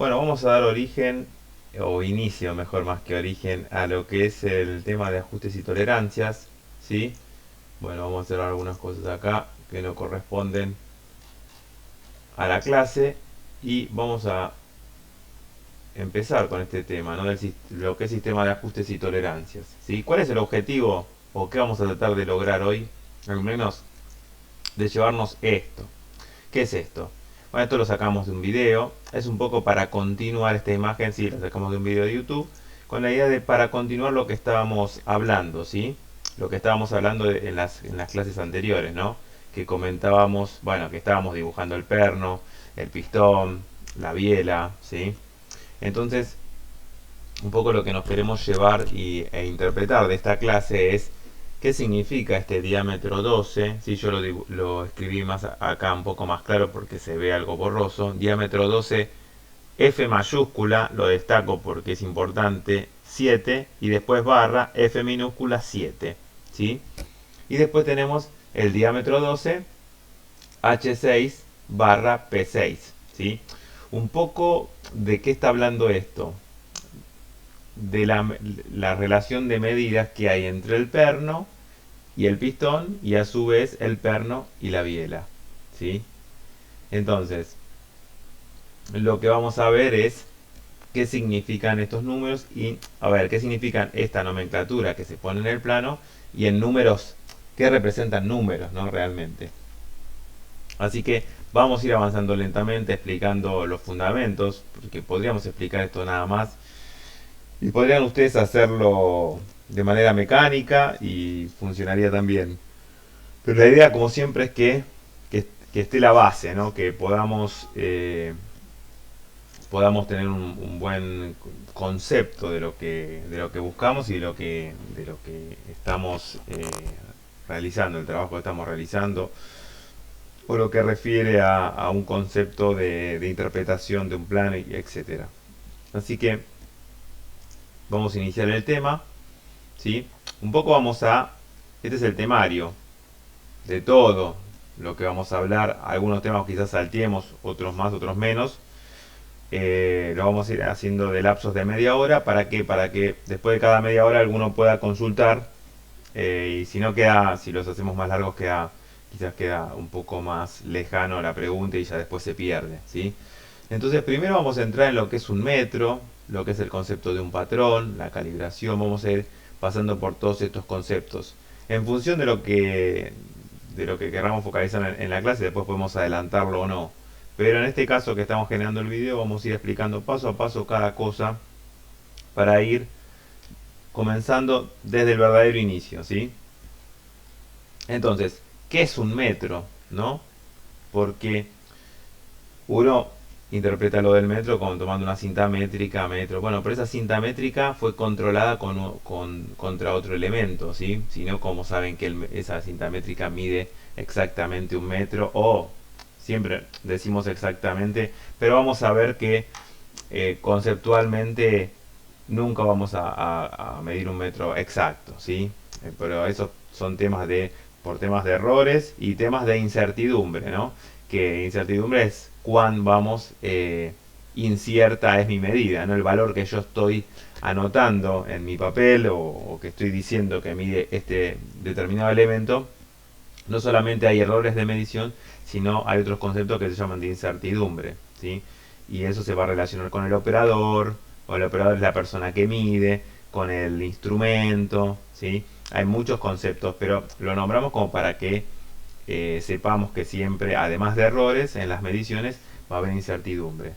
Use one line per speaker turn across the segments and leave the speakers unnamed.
Bueno, vamos a dar origen, o inicio mejor más que origen, a lo que es el tema de ajustes y tolerancias, ¿sí? Bueno, vamos a hacer algunas cosas acá que no corresponden a la clase y vamos a empezar con este tema, ¿no? Lo que es sistema de ajustes y tolerancias, ¿sí? ¿Cuál es el objetivo o qué vamos a tratar de lograr hoy? Al menos de llevarnos esto. ¿Qué es esto? Bueno, esto lo sacamos de un video. Es un poco para continuar esta imagen, sí, lo sacamos de un video de YouTube, con la idea de para continuar lo que estábamos hablando, ¿sí? Lo que estábamos hablando en las clases anteriores, ¿no? Que comentábamos, bueno, que estábamos dibujando el perno, el pistón, la biela, ¿sí? Entonces, un poco lo que nos queremos llevar e interpretar de esta clase es qué significa este diámetro 12. Si yo lo escribí más acá un poco más claro porque se ve algo borroso. Diámetro 12, F mayúscula, lo destaco porque es importante, 7, y después barra, F minúscula 7, ¿sí? Y después tenemos el diámetro 12, H6 barra P6, ¿sí? Un poco de qué está hablando esto, de la relación de medidas que hay entre el perno y el pistón y a su vez el perno y la biela, ¿sí? Entonces, lo que vamos a ver es qué significan estos números y a ver qué significan esta nomenclatura que se pone en el plano y en números, qué representan números, ¿no? Realmente. Así que vamos a ir avanzando lentamente explicando los fundamentos, porque podríamos explicar esto nada más y podrían ustedes hacerlo de manera mecánica y funcionaría también. Pero la idea, como siempre, es que esté la base, ¿no? Que podamos tener un buen concepto de lo que buscamos y de lo que estamos realizando, el trabajo que estamos realizando, o lo que refiere a un concepto de interpretación de un plano, etcétera. Así que vamos a iniciar el tema, ¿sí? Un poco este es el temario de todo lo que vamos a hablar. Algunos temas quizás salteemos, otros más, otros menos. Lo vamos a ir haciendo de lapsos de media hora. ¿Para qué? Para que después de cada media hora alguno pueda consultar. Y si no queda, si los hacemos más largos, quizás queda un poco más lejano la pregunta y ya después se pierde, ¿sí? Entonces primero vamos a entrar en lo que es un metro, lo que es el concepto de un patrón, la calibración. Vamos a ir pasando por todos estos conceptos. En función de lo que queramos focalizar en la clase, después podemos adelantarlo o no. Pero en este caso que estamos generando el video, vamos a ir explicando paso a paso cada cosa para ir comenzando desde el verdadero inicio, ¿sí? Entonces, ¿qué es un metro? ¿No? Porque uno interpreta lo del metro como tomando una cinta métrica, metro. Bueno, pero esa cinta métrica fue controlada contra otro elemento, ¿sí? Si no, como saben que esa cinta métrica mide exactamente un metro, o siempre decimos exactamente, pero vamos a ver que conceptualmente nunca vamos a medir un metro exacto, ¿sí? Pero esos son por temas de errores y temas de incertidumbre, ¿no? Que incertidumbre es cuán incierta es mi medida, ¿no? El valor que yo estoy anotando en mi papel o que estoy diciendo que mide este determinado elemento. No solamente hay errores de medición, sino hay otros conceptos que se llaman de incertidumbre, ¿sí? Y eso se va a relacionar con el operador, o el operador es la persona que mide, con el instrumento, ¿sí? Hay muchos conceptos, pero lo nombramos como para que sepamos que siempre, además de errores en las mediciones, va a haber incertidumbre.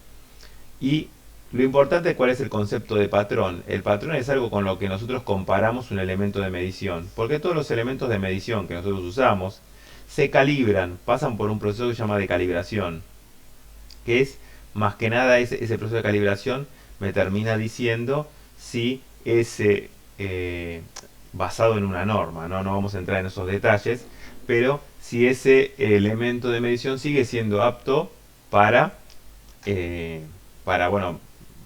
Y lo importante es cuál es el concepto de patrón. El patrón es algo con lo que nosotros comparamos un elemento de medición, porque todos los elementos de medición que nosotros usamos se calibran, pasan por un proceso que se llama de calibración, que es más que nada ese proceso de calibración me termina diciendo si ese basado en una norma, ¿no? No vamos a entrar en esos detalles, pero si ese elemento de medición sigue siendo apto para, eh, bueno,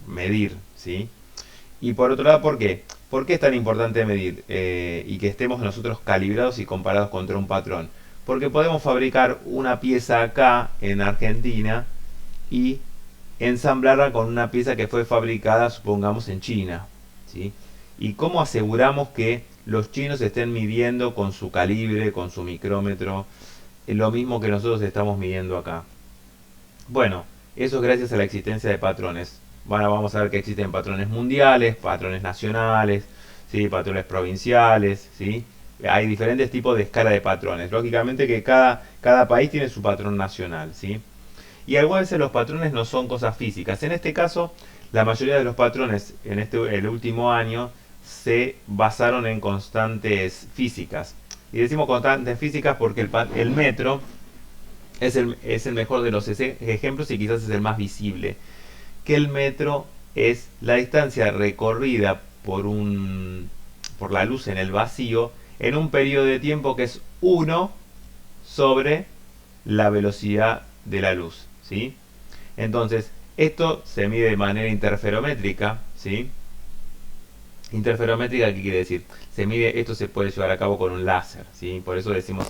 medir, ¿sí? Y por otro lado, ¿por qué? ¿Por qué es tan importante medir y que estemos nosotros calibrados y comparados contra un patrón? Porque podemos fabricar una pieza acá en Argentina y ensamblarla con una pieza que fue fabricada, supongamos, en China, ¿sí? ¿Y cómo aseguramos que los chinos estén midiendo con su calibre, con su micrómetro, lo mismo que nosotros estamos midiendo acá? Bueno, eso es gracias a la existencia de patrones. Bueno, vamos a ver que existen patrones mundiales, patrones nacionales, ¿sí? Patrones provinciales, ¿sí? Hay diferentes tipos de escala de patrones. Lógicamente que cada país tiene su patrón nacional, ¿sí? Y algunas veces los patrones no son cosas físicas. En este caso, la mayoría de los patrones en el último año se basaron en constantes físicas. Y decimos constantes físicas porque el metro es el mejor de los ejemplos y quizás es el más visible. Que el metro es la distancia recorrida por la luz en el vacío en un periodo de tiempo que es 1 sobre la velocidad de la luz, ¿sí? Entonces, esto se mide de manera interferométrica, ¿sí? Interferométrica, ¿qué quiere decir? Esto se puede llevar a cabo con un láser, ¿sí? Por eso decimos,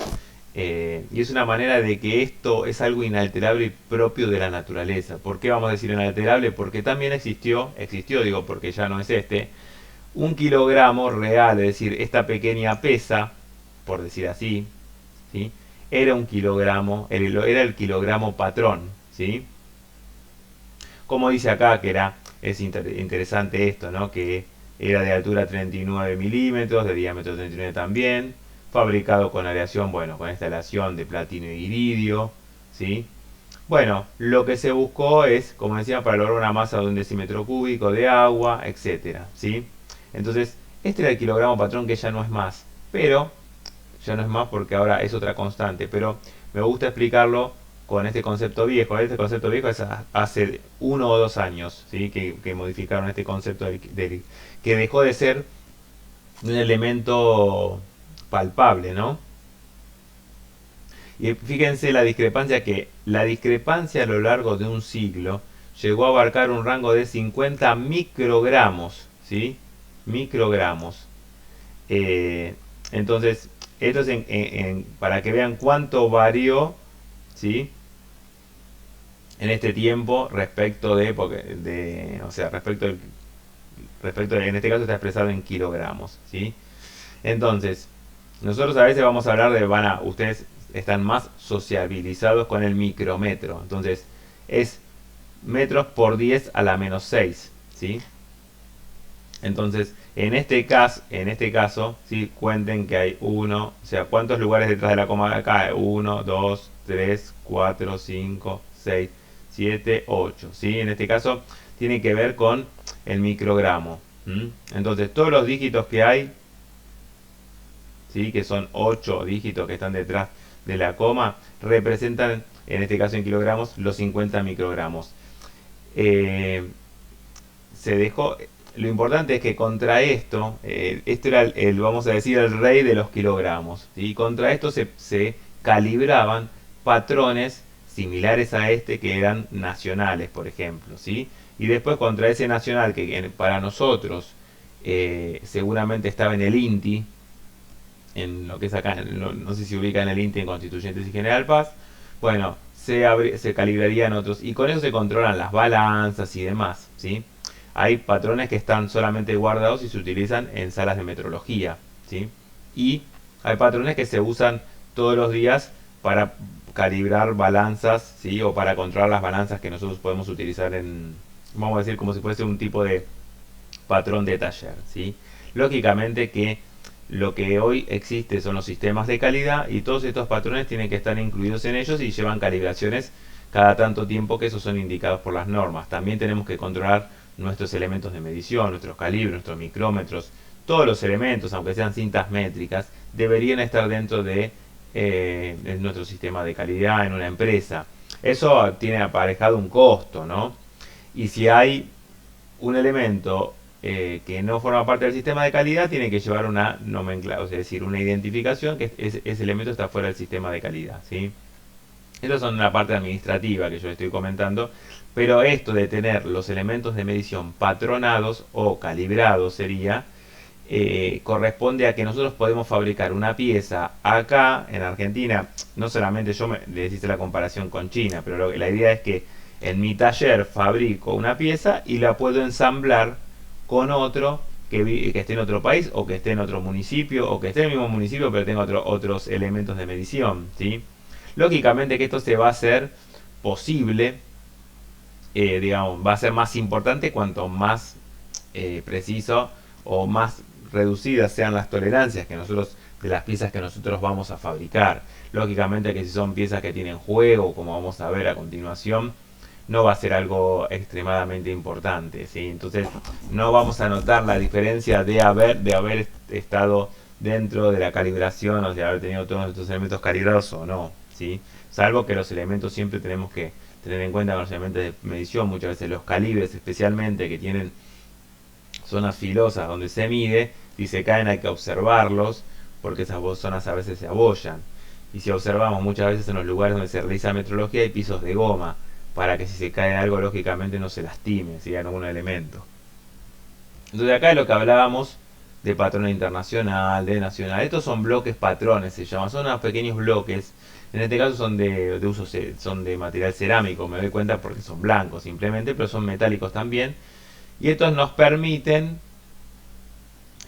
y es una manera de que esto es algo inalterable y propio de la naturaleza. ¿Por qué vamos a decir inalterable? Porque también existió, digo, porque ya no es un kilogramo real, es decir, esta pequeña pesa, por decir así, ¿sí? Era un kilogramo, era el kilogramo patrón, ¿sí? Como dice acá, es interesante esto, ¿no? Que era de altura 39 milímetros, de diámetro 39 también, fabricado con aleación, bueno, con esta aleación de platino y iridio, ¿sí? Bueno, lo que se buscó es, como decía, para lograr una masa de 1 decímetro cúbico de agua, etcétera, ¿sí? Entonces, este era el kilogramo patrón que ya no es más, pero ya no es más porque ahora es otra constante, pero me gusta explicarlo con este concepto viejo. Este concepto viejo es hace 1 o 2 años, ¿sí? Que modificaron este concepto que dejó de ser un elemento palpable, ¿no? Y fíjense la discrepancia a lo largo de un siglo llegó a abarcar un rango de 50 microgramos, ¿sí? Microgramos. Entonces, esto es para que vean cuánto varió, ¿sí? En este tiempo respecto o sea, en este caso está expresado en kilogramos, ¿sí? Entonces, nosotros a veces vamos a hablar ustedes están más sociabilizados con el micrometro, entonces es metros por 10 a la menos 6, ¿sí? Entonces, en este caso, ¿sí? Cuenten que hay uno, o sea, ¿cuántos lugares detrás de la coma acá? 1, 2, 3, 4, 5, 6, 7, 8, ¿sí? En este caso, tiene que ver con el microgramo. Entonces, todos los dígitos que hay, ¿sí? Que son 8 dígitos que están detrás de la coma, representan, en este caso en kilogramos, los 50 microgramos. Se dejó Lo importante es que contra esto era vamos a decir, el rey de los kilogramos, ¿sí? Contra esto se calibraban patrones similares a este que eran nacionales, por ejemplo, ¿sí? Y después contra ese nacional que para nosotros seguramente estaba en el INTI, en lo que es acá, no sé si ubica en el INTI en Constituyentes y General Paz, bueno, se calibrarían otros, y con eso se controlan las balanzas y demás, ¿sí? Hay patrones que están solamente guardados y se utilizan en salas de metrología, ¿sí? Y hay patrones que se usan todos los días para calibrar balanzas, ¿sí? O para controlar las balanzas que nosotros podemos utilizar vamos a decir, como si fuese un tipo de patrón de taller, ¿sí? Lógicamente que lo que hoy existe son los sistemas de calidad y todos estos patrones tienen que estar incluidos en ellos y llevan calibraciones cada tanto tiempo, que esos son indicados por las normas. También tenemos que controlar nuestros elementos de medición, nuestros calibres, nuestros micrómetros, todos los elementos, aunque sean cintas métricas, deberían estar dentro de nuestro sistema de calidad en una empresa. Eso tiene aparejado un costo, ¿no? Y si hay un elemento que no forma parte del sistema de calidad, tiene que llevar una nomenclatura, es decir, una identificación que ese elemento está fuera del sistema de calidad, ¿sí? Estas son la parte administrativa que yo estoy comentando, pero esto de tener los elementos de medición patronados o calibrados corresponde a que nosotros podemos fabricar una pieza acá en Argentina. No solamente les hice la comparación con China, pero la idea es que En mi taller fabrico una pieza y la puedo ensamblar con otro que esté en otro país o que esté en otro municipio o que esté en el mismo municipio pero tenga otros elementos de medición, ¿sí? Lógicamente que esto se va a hacer posible, digamos, va a ser más importante cuanto más preciso o más reducidas sean las tolerancias que nosotros de las piezas que nosotros vamos a fabricar. Lógicamente que si son piezas que tienen juego, como vamos a ver a continuación, no va a ser algo extremadamente importante, ¿sí? Entonces no vamos a notar la diferencia de haber estado dentro de la calibración, o de haber tenido todos estos elementos calibrados o no, ¿sí? Salvo que los elementos siempre tenemos que tener en cuenta con los elementos de medición, muchas veces los calibres especialmente que tienen zonas filosas donde se mide, si se caen hay que observarlos porque esas zonas a veces se abollan. Y si observamos muchas veces en los lugares donde se realiza metrología hay pisos de goma para que si se cae algo lógicamente no se lastime, si hay algún elemento. Entonces acá es lo que hablábamos de patrón internacional, de nacional. Estos son bloques patrones, se llaman, son unos pequeños bloques. En este caso son de uso, son de material cerámico, me doy cuenta porque son blancos simplemente, pero son metálicos también. Y estos nos permiten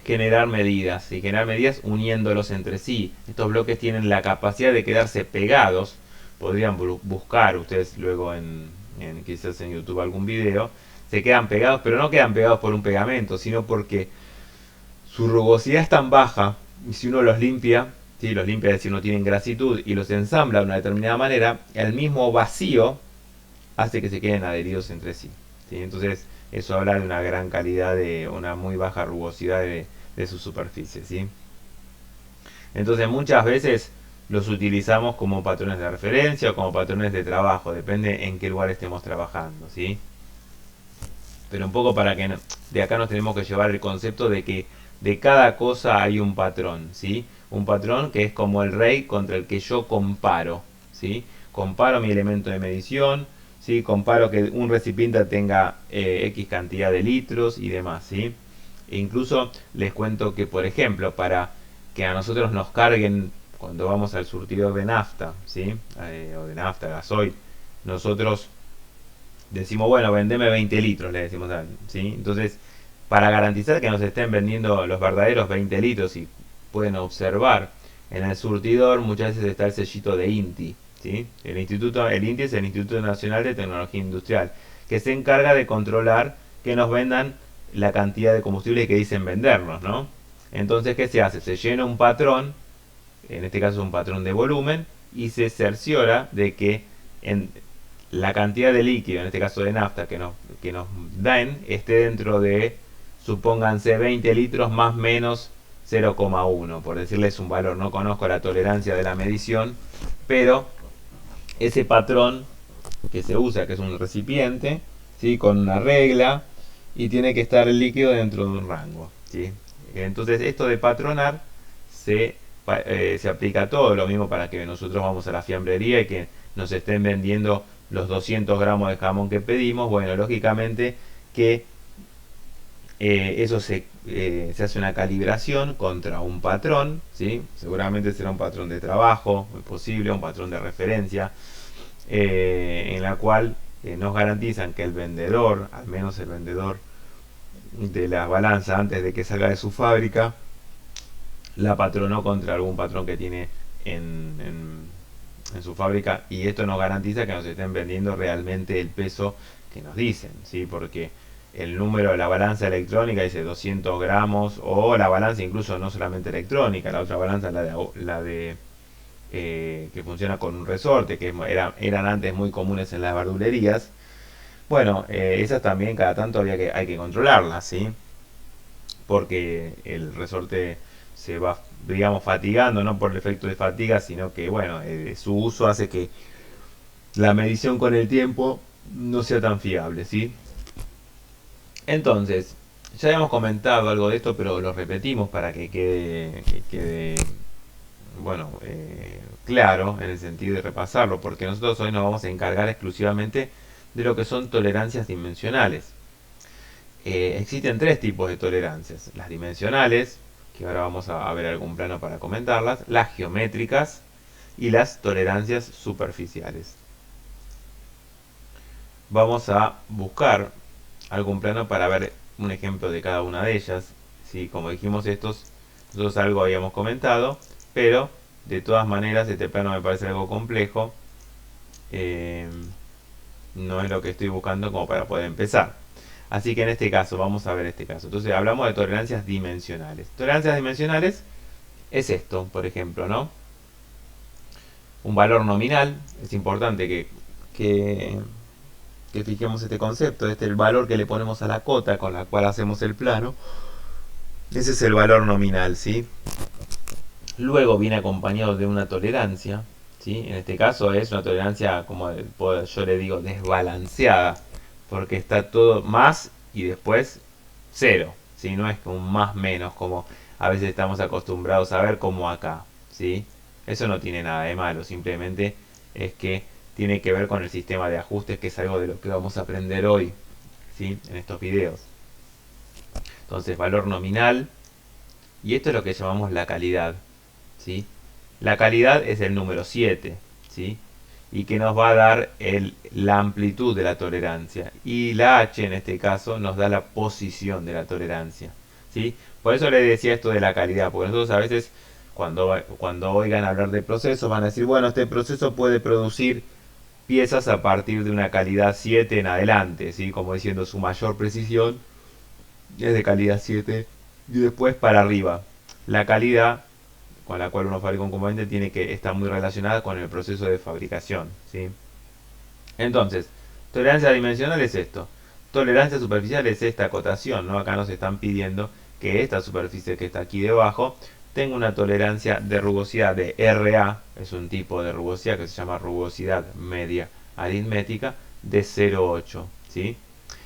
generar medidas y generar medidas uniéndolos entre sí. Estos bloques tienen la capacidad de quedarse pegados. Podrían buscar ustedes luego quizás en YouTube algún video. Se quedan pegados, pero no quedan pegados por un pegamento, sino porque su rugosidad es tan baja y si uno los limpia, ¿sí? Los limpia, es decir, no tienen grasitud y los ensambla de una determinada manera, el mismo vacío hace que se queden adheridos entre sí, ¿sí? Entonces eso habla de una gran calidad, de una muy baja rugosidad de su superficie, ¿sí? Entonces muchas veces los utilizamos como patrones de referencia o como patrones de trabajo, depende en qué lugar estemos trabajando, ¿sí? Pero un poco para que de acá nos tenemos que llevar el concepto de que de cada cosa hay un patrón, ¿sí? Un patrón que es como el rey contra el que yo comparo, ¿sí? Comparo mi elemento de medición, ¿sí? Comparo que un recipiente tenga X cantidad de litros y demás, ¿sí? E incluso les cuento que, por ejemplo, para que a nosotros nos carguen cuando vamos al surtidor de nafta, ¿sí? O de nafta, gasoil, nosotros decimos, bueno, vendeme 20 litros, le decimos, ¿sí? Entonces, para garantizar que nos estén vendiendo los verdaderos 20 litros y pueden observar en el surtidor, muchas veces está el sellito de INTI, ¿sí? El INTI es el Instituto Nacional de Tecnología Industrial, que se encarga de controlar que nos vendan la cantidad de combustible que dicen vendernos, ¿no? Entonces, ¿qué se hace? Se llena un patrón, en este caso un patrón de volumen, y se cerciora de que en la cantidad de líquido, en este caso de nafta, que nos den, esté dentro de, supónganse, 20 litros más menos 0,1, por decirles un valor. No conozco la tolerancia de la medición, pero ese patrón que se usa, que es un recipiente, ¿sí? Con una regla, y tiene que estar el líquido dentro de un rango, ¿sí? Entonces esto de patronar se aplica a todo, lo mismo para que nosotros vamos a la fiambrería y que nos estén vendiendo los 200 gramos de jamón que pedimos. Bueno, lógicamente que eso se hace una calibración contra un patrón, ¿sí? Seguramente será un patrón de trabajo, muy posible, un patrón de referencia, en la cual nos garantizan que el vendedor, al menos el vendedor de la balanza antes de que salga de su fábrica, la patronó contra algún patrón que tiene en su fábrica, y esto nos garantiza que nos estén vendiendo realmente el peso que nos dicen, ¿sí? Porque el número de la balanza electrónica dice 200 gramos, o la balanza incluso no solamente electrónica, la otra balanza, la de que funciona con un resorte, que eran antes muy comunes en las verdulerías. Bueno, esas también cada tanto hay que controlarlas, ¿sí? Porque el resorte se va, digamos, fatigando, no por el efecto de fatiga, sino que, bueno, su uso hace que la medición con el tiempo no sea tan fiable, ¿sí? Entonces, ya hemos comentado algo de esto, pero lo repetimos para que quede bueno, claro, en el sentido de repasarlo, porque nosotros hoy nos vamos a encargar exclusivamente de lo que son tolerancias dimensionales. Existen tres tipos de tolerancias: las dimensionales, que ahora vamos a ver algún plano para comentarlas, las geométricas y las tolerancias superficiales. vamos a buscar algún plano para ver un ejemplo de cada una de ellas. ¿Sí? Como dijimos, nosotros algo habíamos comentado, pero de todas maneras este plano me parece algo complejo. eh, no es lo que estoy buscando como para poder empezar. Así que en este caso, vamos a ver este caso. Entonces hablamos de tolerancias dimensionales. Tolerancias dimensionales es esto, por ejemplo, ¿no? Un valor nominal, es importante que, que fijemos este concepto, este es el valor que le ponemos a la cota con la cual hacemos el plano. Ese es el valor nominal, ¿sí? Luego viene acompañado de una tolerancia, ¿sí? En este caso es una tolerancia, como yo le digo, desbalanceada, porque está todo más y después cero, ¿sí? No es un más menos como a veces estamos acostumbrados a ver como acá, ¿sí? Eso no tiene nada de malo, simplemente es que tiene que ver con el sistema de ajustes, que es algo de lo que vamos a aprender hoy, ¿sí? En estos videos. Entonces, valor nominal, y esto es lo que llamamos la calidad, ¿sí? La calidad es el número 7, ¿sí? Y que nos va a dar la amplitud de la tolerancia. Y la H en este caso nos da la posición de la tolerancia, ¿sí? Por eso le decía esto de la calidad, porque nosotros a veces cuando oigan hablar de procesos van a decir, bueno, este proceso puede producir piezas a partir de una calidad 7 en adelante, ¿sí? Como diciendo su mayor precisión es de calidad 7 y después para arriba. La calidad con la cual uno fabrica un componente tiene que estar muy relacionada con el proceso de fabricación, ¿sí? Entonces, tolerancia dimensional es esto. Tolerancia superficial es esta acotación, ¿no? Acá nos están pidiendo que esta superficie que está aquí debajo tenga una tolerancia de rugosidad de RA, es un tipo de rugosidad que se llama rugosidad media aritmética, de 0,8, ¿sí?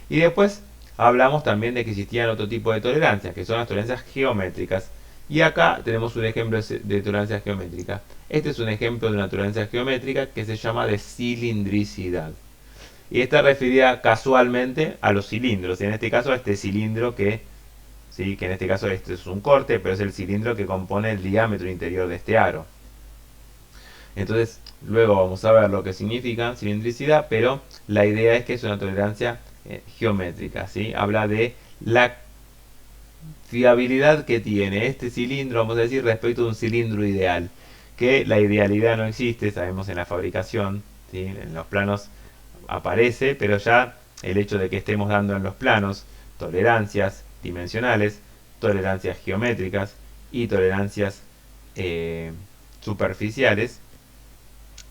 Y después hablamos también de que existían otro tipo de tolerancias, que son las tolerancias geométricas. Y acá tenemos un ejemplo de tolerancia geométrica. Este es un ejemplo de una tolerancia geométrica que se llama de cilindricidad. Y está referida casualmente a los cilindros. Y en este caso a este cilindro sí, que en este caso este es un corte, pero es el cilindro que compone el diámetro interior de este aro. Entonces, luego vamos a ver lo que significa cilindricidad, pero la idea es que es una tolerancia geométrica, ¿sí? Habla de la fiabilidad que tiene este cilindro, vamos a decir, respecto a un cilindro ideal. Que la idealidad no existe, sabemos en la fabricación, ¿sí? En los planos aparece, pero ya el hecho de que estemos dando en los planos tolerancias dimensionales, tolerancias geométricas y tolerancias superficiales,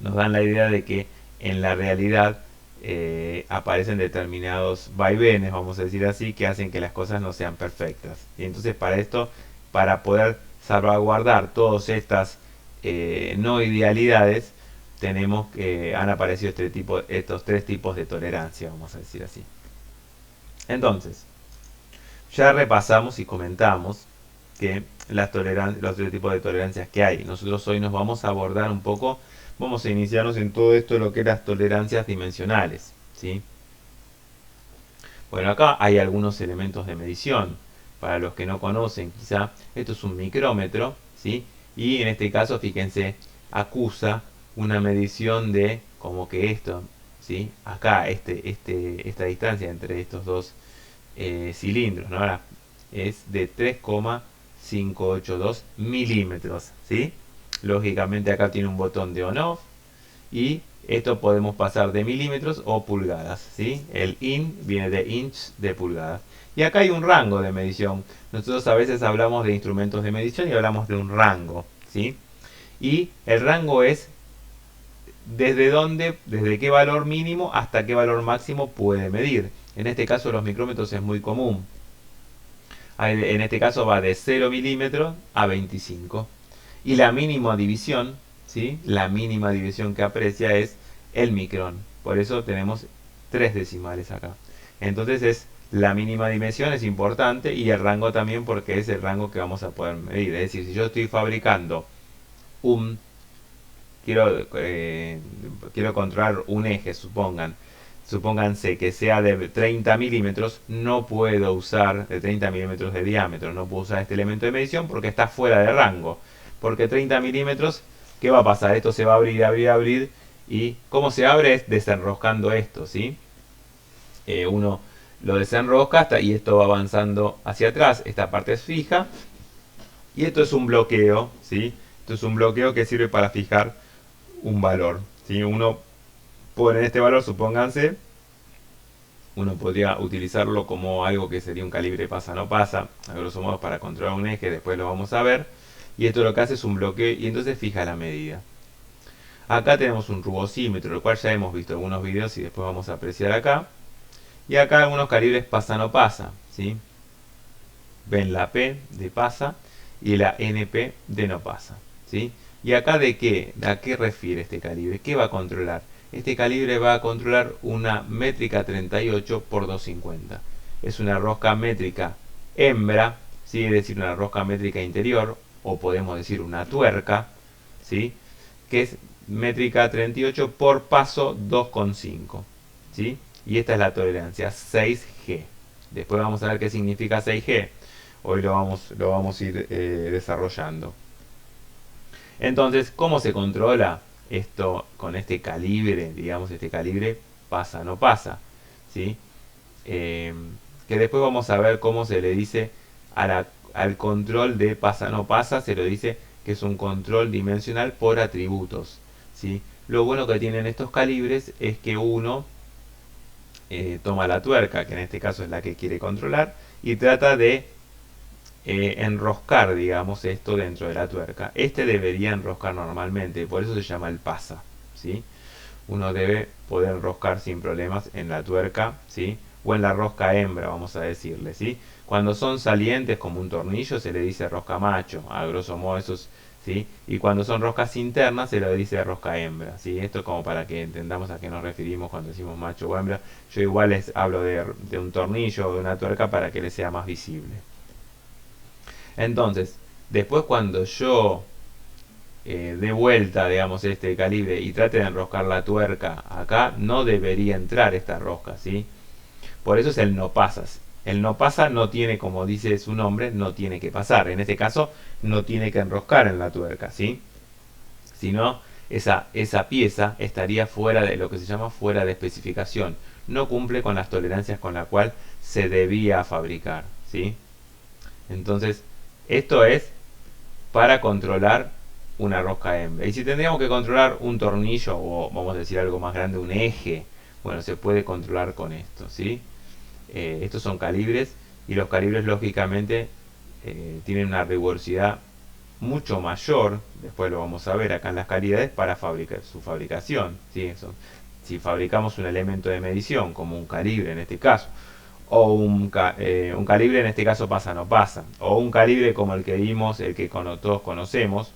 nos dan la idea de que en la realidad aparecen determinados vaivenes, vamos a decir así, que hacen que las cosas no sean perfectas. Y entonces para esto, para poder salvaguardar todas estas no idealidades, tenemos que han aparecido estos tres tipos de tolerancia, vamos a decir así. Entonces, ya repasamos y comentamos que los tres tipos de tolerancias que hay. Nosotros hoy nos vamos a abordar un poco, vamos a iniciarnos en todo esto lo que es las tolerancias dimensionales, ¿sí? Bueno, acá hay algunos elementos de medición. Para los que no conocen, quizá esto es un micrómetro, ¿sí? Y en este caso, fíjense, acusa una medición de como que esto, ¿sí? Acá, esta distancia entre estos dos cilindros, ¿no? Ahora es de 3,582 milímetros, ¿sí? Lógicamente acá tiene un botón de on-off y esto podemos pasar de milímetros o pulgadas, ¿sí? El in viene de inch, de pulgadas. Y acá hay un rango de medición. Nosotros a veces hablamos de instrumentos de medición y hablamos de un rango, ¿sí? Y el rango es desde qué valor mínimo hasta qué valor máximo puede medir. En este caso los micrómetros es muy común. En este caso va de 0 milímetros a 25. Y la mínima división, ¿sí? La mínima división que aprecia es el micrón. Por eso tenemos 3 decimales acá. Entonces la mínima dimensión es importante y el rango también porque es el rango que vamos a poder medir. Es decir, si yo estoy fabricando quiero controlar un eje, supónganse que sea de 30 milímetros, no puedo usar de 30 milímetros de diámetro, no puedo usar este elemento de medición porque está fuera de rango. Porque 30 milímetros, ¿qué va a pasar? Esto se va a abrir, abrir, abrir. Y cómo se abre es desenroscando esto, ¿sí? Uno lo desenrosca y esto va avanzando hacia atrás. Esta parte es fija y esto es un bloqueo, ¿sí? Esto es un bloqueo que sirve para fijar un valor, ¿sí? Uno pone este valor, supónganse, uno podría utilizarlo como algo que sería un calibre pasa no pasa, a grosso modo para controlar un eje, después lo vamos a ver. Y esto lo que hace es un bloqueo y entonces fija la medida. Acá tenemos un rugosímetro, el cual ya hemos visto algunos videos y después vamos a apreciar acá. Y acá algunos calibres pasa no pasa, ¿sí? Ven la P de pasa y la NP de no pasa, ¿sí? ¿Y acá de qué? ¿A qué refiere este calibre? ¿Qué va a controlar? Este calibre va a controlar una métrica 38 por 250. Es una rosca métrica hembra, ¿sí? Es decir, una rosca métrica interior, o podemos decir una tuerca, ¿sí? Que es métrica 38 por paso 2,5, ¿sí? Y esta es la tolerancia 6G. Después vamos a ver qué significa 6G. Hoy lo vamos a ir desarrollando. Entonces, ¿cómo se controla esto con este calibre? Digamos, este calibre pasa, no pasa, ¿sí? Eh, que después vamos a ver cómo se le dice al control de pasa, no pasa, se lo dice que es un control dimensional por atributos, ¿sí? Lo bueno que tienen estos calibres es que uno toma la tuerca, que en este caso es la que quiere controlar, y trata de enroscar, digamos, esto dentro de la tuerca. Este debería enroscar normalmente, por eso se llama el pasa, ¿sí? Uno debe poder enroscar sin problemas en la tuerca, ¿sí? O en la rosca hembra, vamos a decirle, ¿sí? Cuando son salientes como un tornillo se le dice rosca macho, a grosso modo esos, ¿sí? Y cuando son roscas internas se le dice rosca hembra, ¿sí? Esto es como para que entendamos a qué nos referimos cuando decimos macho o hembra. Yo igual les hablo de un tornillo o de una tuerca para que les sea más visible. Entonces, después cuando yo dé vuelta, digamos, este calibre y trate de enroscar la tuerca acá, no debería entrar esta rosca, ¿sí? Por eso es el no pasas. El no pasa no tiene, como dice su nombre, no tiene que pasar. En este caso, no tiene que enroscar en la tuerca, ¿sí? Si no, esa pieza estaría fuera de lo que se llama fuera de especificación. No cumple con las tolerancias con la cual se debía fabricar, ¿sí? Entonces, esto es para controlar una rosca hembra. Y si tendríamos que controlar un tornillo o vamos a decir algo más grande, un eje, bueno, se puede controlar con esto, ¿sí? Estos son calibres y los calibres lógicamente tienen una rigurosidad mucho mayor, después lo vamos a ver acá en las calidades, para su fabricación, ¿sí? Si fabricamos un elemento de medición, como un calibre en este caso, o un calibre en este caso pasa no pasa, o un calibre como el que vimos, el que todos conocemos,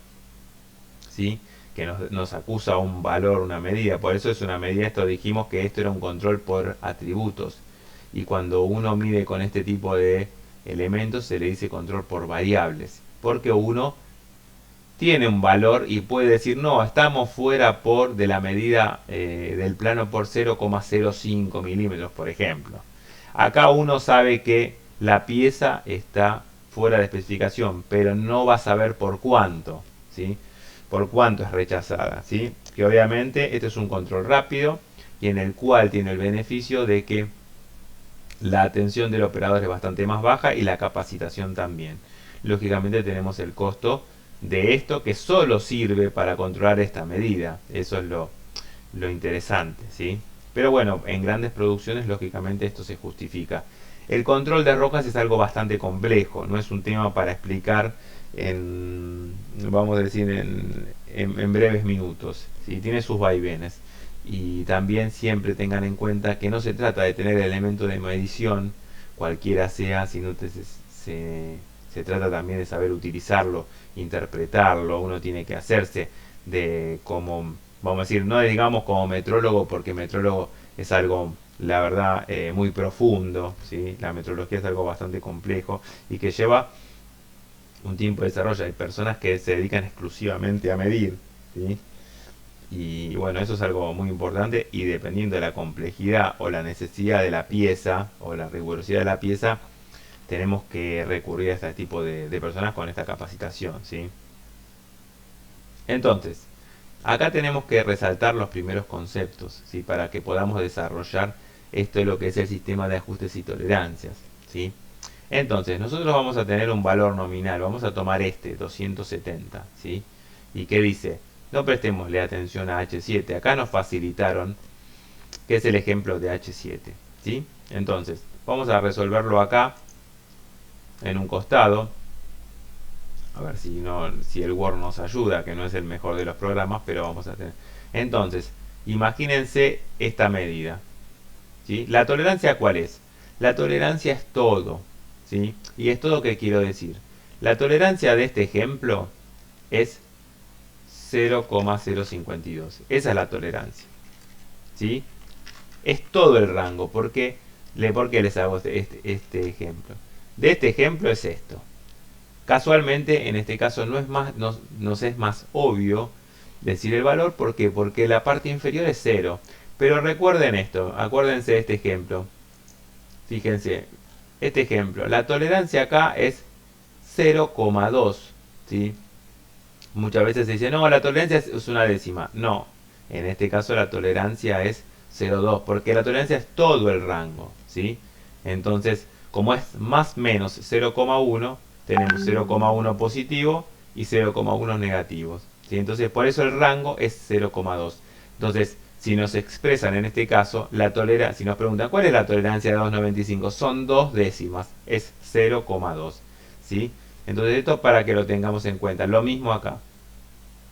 ¿sí? Que nos acusa un valor, una medida. Por eso es una medida, esto dijimos que esto era un control por atributos. Y cuando uno mide con este tipo de elementos se le dice control por variables. Porque uno tiene un valor y puede decir, no, estamos fuera de la medida del plano por 0,05 milímetros, por ejemplo. Acá uno sabe que la pieza está fuera de especificación, pero no va a saber por cuánto, ¿sí? Por cuánto es rechazada, ¿sí? Que obviamente esto es un control rápido y en el cual tiene el beneficio de que la atención del operador es bastante más baja y la capacitación también. Lógicamente tenemos el costo de esto que solo sirve para controlar esta medida. Eso es lo interesante, ¿sí? Pero bueno, en grandes producciones lógicamente esto se justifica. El control de rocas es algo bastante complejo, no es un tema para explicar vamos a decir, en breves minutos, ¿sí? Tiene sus vaivenes. Y también siempre tengan en cuenta que no se trata de tener el elemento de medición, cualquiera sea, sino se trata también de saber utilizarlo, interpretarlo. Uno tiene que hacerse de como, vamos a decir, no digamos como metrólogo, porque metrólogo es algo, la verdad, muy profundo, ¿sí? La metrología es algo bastante complejo y que lleva un tiempo de desarrollo. Hay personas que se dedican exclusivamente a medir, ¿sí? Y bueno, eso es algo muy importante y dependiendo de la complejidad o la necesidad de la pieza o la rigurosidad de la pieza, tenemos que recurrir a este tipo de personas con esta capacitación, ¿sí? Entonces, acá tenemos que resaltar los primeros conceptos, ¿sí? Para que podamos desarrollar esto es lo que es el sistema de ajustes y tolerancias, ¿sí? Entonces, nosotros vamos a tener un valor nominal, vamos a tomar este, 270, ¿sí? ¿Y qué dice? No prestémosle atención a H7, acá nos facilitaron, que es el ejemplo de H7, ¿sí? Entonces, vamos a resolverlo acá, en un costado, a ver si el Word nos ayuda, que no es el mejor de los programas, pero vamos a tener. Entonces, imagínense esta medida, ¿sí? ¿La tolerancia cuál es? La tolerancia es todo, ¿sí? ¿Y es todo qué quiero decir? La tolerancia de este ejemplo es 0,052. Esa es la tolerancia, ¿sí? Es todo el rango. ¿Por qué les hago este ejemplo? De este ejemplo es esto. Casualmente, en este caso nos es más obvio decir el valor. ¿Por qué? Porque la parte inferior es 0. Pero recuerden esto, acuérdense de este ejemplo. Fíjense, este ejemplo, la tolerancia acá es 0,2, ¿sí? Muchas veces se dice, no, la tolerancia es una décima. No, en este caso la tolerancia es 0,2, porque la tolerancia es todo el rango, ¿sí? Entonces, como es más menos 0,1, tenemos 0,1 positivo y 0,1 negativos, ¿sí? Entonces, por eso el rango es 0,2. Entonces, si nos expresan en este caso, si nos preguntan cuál es la tolerancia de 2,95, son 2 décimas, es 0,2, ¿sí? Entonces esto para que lo tengamos en cuenta. Lo mismo acá.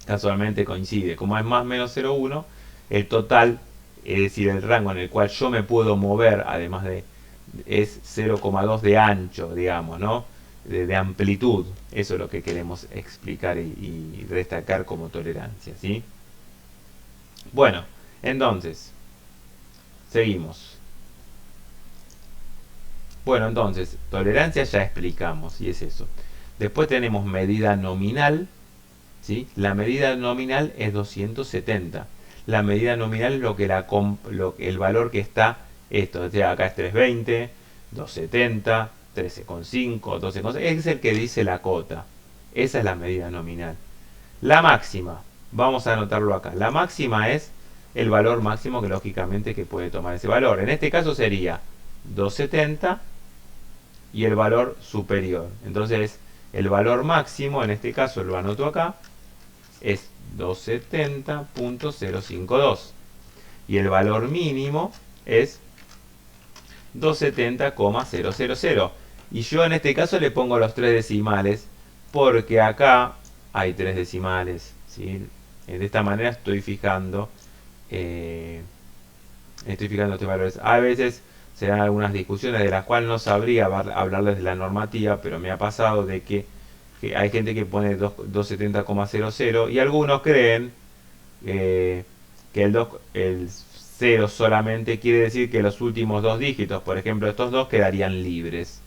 Casualmente coincide. Como es más menos 0,1, el total, es decir, el rango en el cual yo me puedo mover, además de, es 0,2 de ancho, digamos, ¿no? De amplitud. Eso es lo que queremos explicar y destacar como tolerancia, ¿sí? Bueno, entonces, seguimos. Bueno, entonces, tolerancia ya explicamos, y es eso. Después tenemos medida nominal, ¿sí? La medida nominal es 270. La medida nominal es el valor que está esto. O sea, acá es 320, 270, 13,5, 12,6. Es el que dice la cota. Esa es la medida nominal. La máxima, vamos a anotarlo acá. La máxima es el valor máximo que lógicamente que puede tomar ese valor. En este caso sería 270 y el valor superior. Entonces, el valor máximo, en este caso lo anoto acá, es 270.052 y el valor mínimo es 270,000. Y yo en este caso le pongo los 3 decimales porque acá hay 3 decimales, ¿sí? De esta manera estoy fijando estos valores. A veces se dan algunas discusiones de las cuales no sabría hablarles de la normativa, pero me ha pasado de que hay gente que pone 270,00 y algunos creen que el 0 solamente quiere decir que los últimos dos dígitos, por ejemplo estos dos, quedarían libres,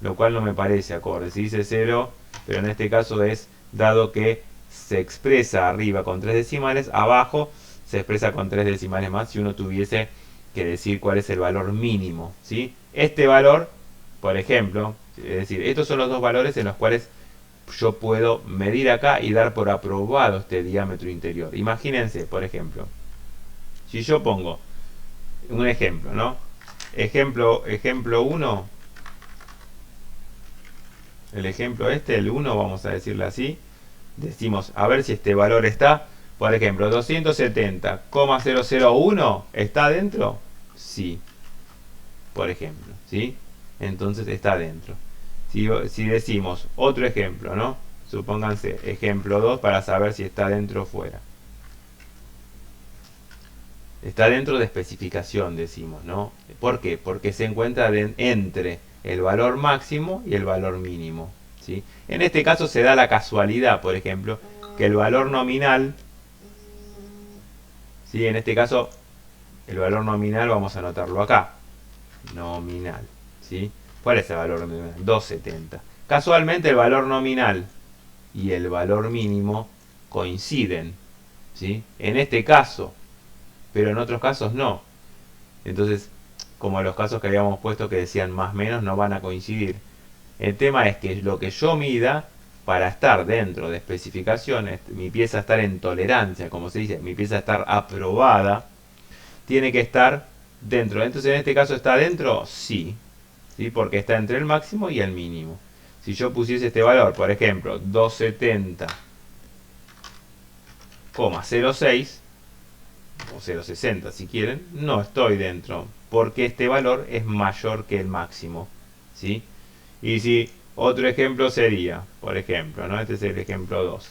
lo cual no me parece acorde. Si dice 0, pero en este caso es dado que se expresa arriba con 3 decimales, abajo se expresa con 3 decimales más si uno tuviese que decir cuál es el valor mínimo, ¿sí? Este valor, por ejemplo, es decir, estos son los dos valores en los cuales yo puedo medir acá y dar por aprobado este diámetro interior. Imagínense, por ejemplo, si yo pongo un ejemplo, ¿no? Ejemplo 1, el ejemplo el 1, vamos a decirle así. Decimos, a ver si este valor está, por ejemplo, 270,001, ¿está dentro? Sí, por ejemplo, ¿sí? Entonces está dentro. Si decimos otro ejemplo, ¿no? Supónganse ejemplo 2 para saber si está dentro o fuera. Está dentro de especificación, decimos, ¿no? ¿Por qué? Porque se encuentra entre el valor máximo y el valor mínimo, ¿sí? En este caso se da la casualidad, por ejemplo, que el valor nominal, ¿sí? En este caso, el valor nominal vamos a anotarlo acá. Nominal, ¿sí? ¿Cuál es el valor nominal? 270. Casualmente el valor nominal y el valor mínimo coinciden, ¿sí? En este caso, pero en otros casos no. Entonces, como los casos que habíamos puesto que decían más o menos, no van a coincidir. El tema es que lo que yo mida, para estar dentro de especificaciones, mi pieza estar en tolerancia, como se dice, mi pieza estar aprobada, tiene que estar Dentro. Entonces en este caso está dentro, sí. ¿Sí? Porque está entre el máximo y el mínimo. Si yo pusiese este valor, por ejemplo, 270,06 o 0,60 si quieren, no estoy dentro, porque este valor es mayor que el máximo, ¿sí? Y si otro ejemplo sería, por ejemplo, ¿no? Este es el ejemplo 2.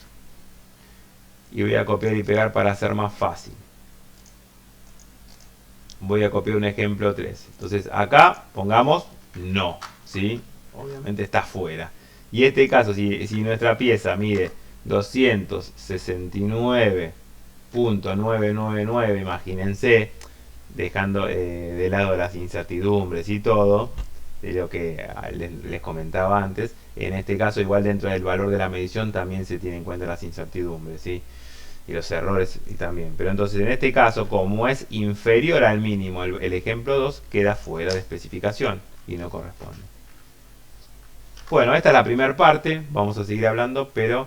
Y voy a copiar y pegar para hacer más fácil. Voy a copiar un ejemplo 3. Entonces acá pongamos no, ¿sí? Obviamente está fuera. Y en este caso, si nuestra pieza mide 269,999, imagínense, dejando de lado las incertidumbres y todo, de lo que les comentaba antes, en este caso igual dentro del valor de la medición también se tienen en cuenta las incertidumbres, ¿sí? Y los errores y también. Pero entonces en este caso, como es inferior al mínimo, el ejemplo 2 queda fuera de especificación y no corresponde. Bueno, esta es la primera parte, vamos a seguir hablando, pero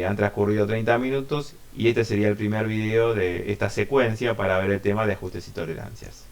han transcurrido 30 minutos y este sería el primer video de esta secuencia para ver el tema de ajustes y tolerancias.